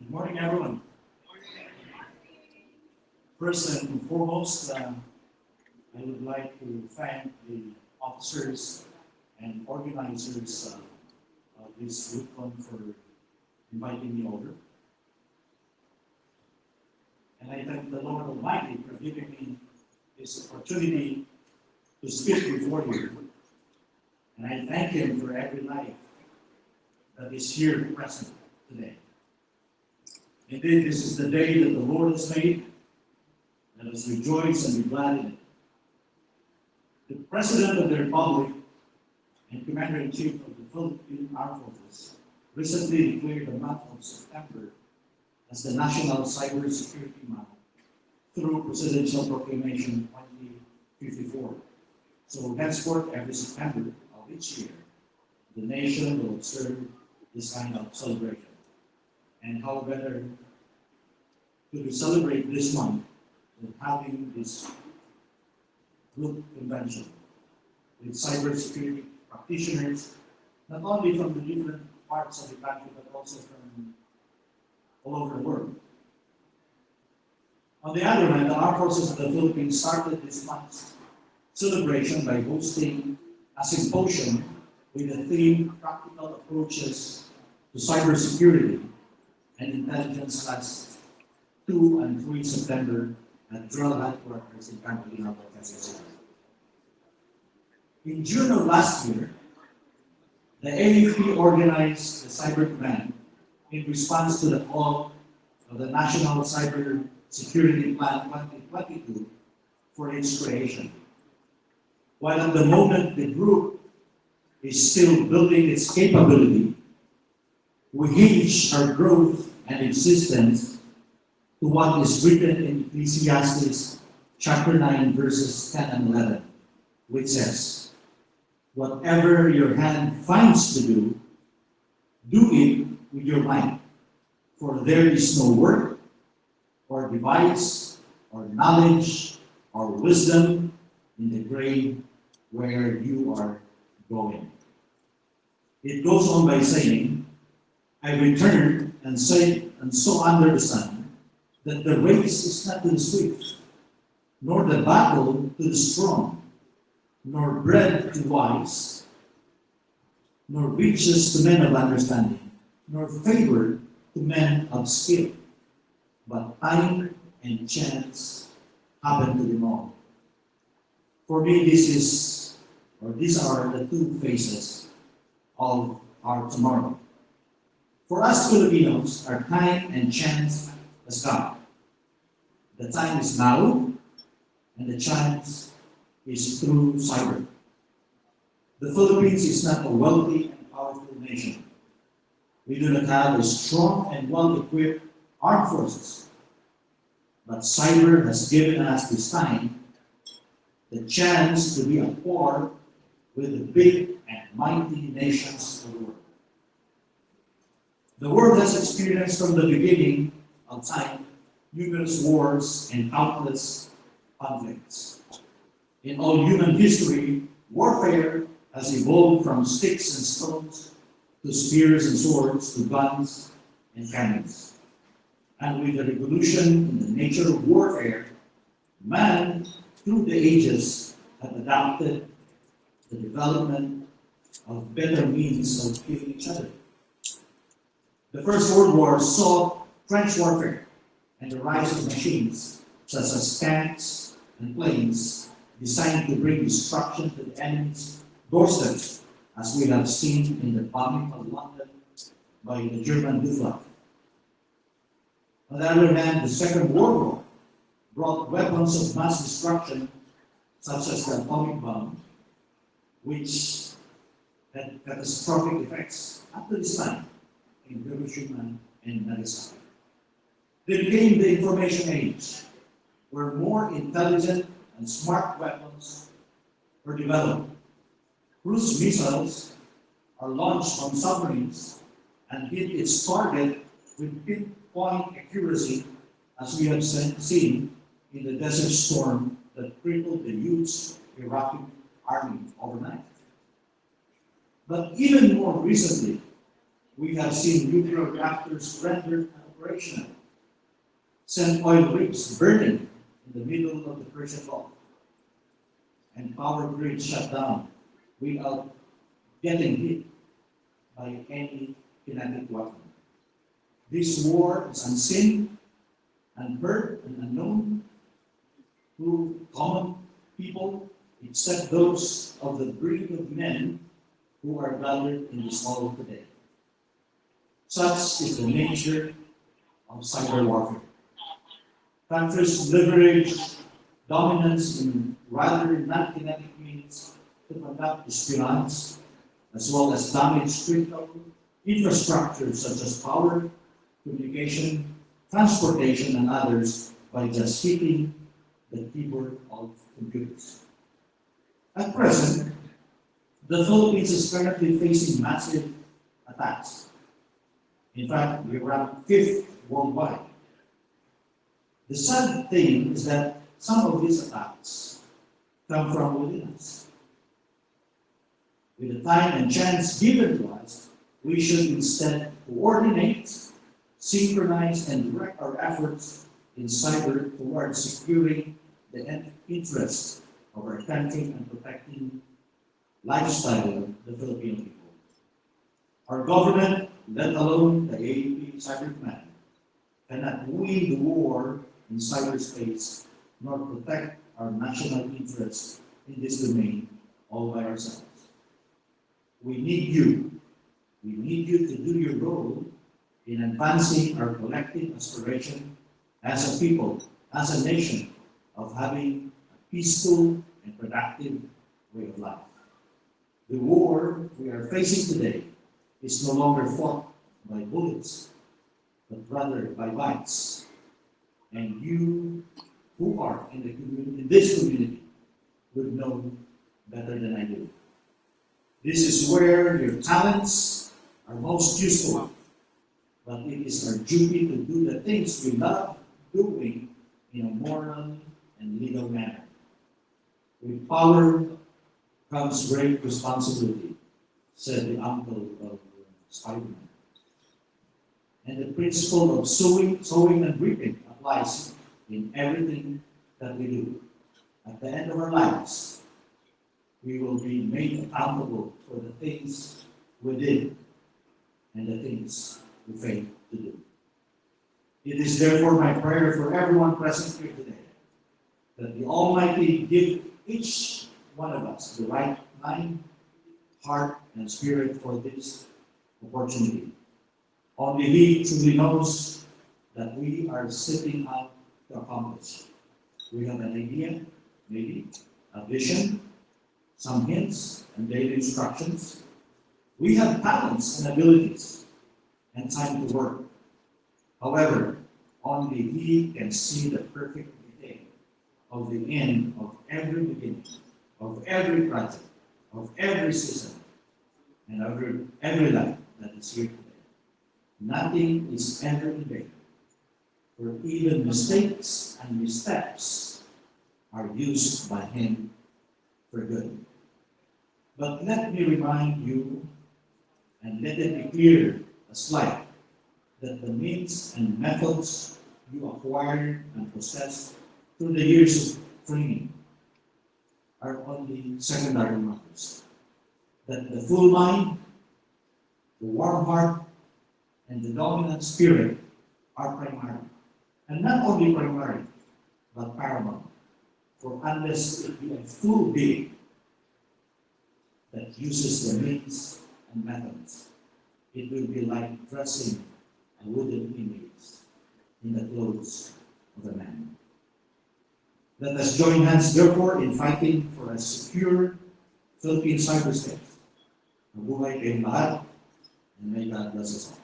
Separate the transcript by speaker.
Speaker 1: Good morning, everyone. First and foremost, I would like to thank the officers and organizers of this ROOTCON for inviting me over. And I thank the Lord Almighty for giving me this opportunity to speak before you. And I thank Him for every life that is here present today. Indeed, this is the day that the Lord has made. Let us rejoice and be glad in it. The President of the Republic and Commander-in-Chief of the Philippine Armed Forces recently declared the month of September as the National Cybersecurity Month through Presidential Proclamation 2054. So henceforth, every September of each year, the nation will observe this kind of celebration. And how better to celebrate this month than having this group convention with cybersecurity practitioners, not only from the different parts of the country, but also from all over the world. On the other hand, the Armed Forces of the Philippines started this month's celebration by hosting a symposium with the theme Practical Approaches to Cybersecurity and Intelligence last 2 and 3 September at Drill Headquarters in Campo Ginaldo, Quezon City. In June of last year, the AFP organized the Cyber Command in response to the call of the National Cyber Security Plan 2022 for its creation. While at the moment the group is still building its capability, we hinge our growth and existence to what is written in Ecclesiastes chapter 9 verses 10 and 11, which says, "Whatever your hand finds to do, do it with your mind, for there is no work, or device, or knowledge, or wisdom in the grave where you are going." It goes on by saying, "I returned and said, and saw under the sun, that the race is not to the swift, nor the battle to the strong, nor bread to wise, nor riches to men of understanding, nor favor to men of skill, but time and chance happen to them all." For me, these are the two phases of our tomorrow. For us Filipinos, our time and chance has come. The time is now, and the chance is through cyber. The Philippines is not a wealthy and powerful nation. We do not have a strong and well-equipped armed forces. But cyber has given us this time the chance to be at war with the big and mighty nations of the world. The world has experienced from the beginning of time numerous wars and countless conflicts. In all human history, warfare has evolved from sticks and stones to spears and swords to guns and cannons. And with the revolution in the nature of warfare, man, through the ages, has adopted the development of better means of killing each other. The First World War saw trench warfare and the rise of machines such as tanks and planes designed to bring destruction to the enemy's doorsteps, as we have seen in the bombing of London by the German Luftwaffe. On the other hand, the Second World War brought weapons of mass destruction such as the atomic bomb, which had catastrophic effects up to this time in Hiroshima and Nagasaki. They became the information age, where more intelligent and smart weapons were developed. Cruise missiles are launched on submarines and hit its target with pinpoint accuracy, as we have seen in the Desert Storm that crippled the huge Iraqi army overnight. But even more recently, we have seen nuclear reactors rendered operational, sent oil rigs burning in the middle of the Persian Gulf, and power grids shut down without getting hit by any kinetic weapon. This war is unseen, unheard, and unknown to common people, except those of the breed of men who are gathered in this hall today. Such is the nature of cyber warfare. Countries leverage dominance in rather non-kinetic means to conduct espionage, as well as damage critical infrastructure such as power, communication, transportation, and others by just hitting the keyboard of computers. At present, the Philippines is currently facing massive attacks. In fact, we rank 5th worldwide. The sad thing is that some of these attacks come from within us. With the time and chance given to us, we should instead coordinate, synchronize, and direct our efforts in cyber towards securing the interests of our country and protecting lifestyle of the Filipino people. Our government, let alone the AAP Cyber Command, cannot win the war in cyberspace nor protect our national interests in this domain all by ourselves. We need you. We need you to do your role in advancing our collective aspiration as a people, as a nation, of having a peaceful and productive way of life. The war we are facing today is no longer fought by bullets, but rather by bites. And you who are in this community would know better than I do. This is where your talents are most useful, but it is our duty to do the things we love doing in a moral and legal manner. With power comes great responsibility, said the uncle of Spider-Man. And the principle of sowing and reaping applies in everything that we do. At the end of our lives, we will be made accountable for the things we did and the things we failed to do. It is therefore my prayer for everyone present here today that the Almighty give each one of us the right mind, heart, and spirit for this opportunity. Only He truly knows that we are setting out to accomplish. We have an idea, maybe, a vision, some hints and daily instructions. We have talents and abilities and time to work. However, only He can see the perfect detail of the end of every beginning, of every project, of every season, and every life that is here today. Nothing is ever in vain, for even mistakes and missteps are used by Him for good. But let me remind you, and let it be clear as light, that the means and methods you acquire and possess through the years of training are only secondary matters. That the full mind, the warm heart, and the dominant spirit are primary. And not only primary, but paramount. For unless it be a full being that uses the means and methods, it will be like dressing a wooden image in the clothes of a man. Let us join hands, therefore, in fighting for a secure Philippine cyberspace. Mabuhay kayong lahat, and may God bless us all.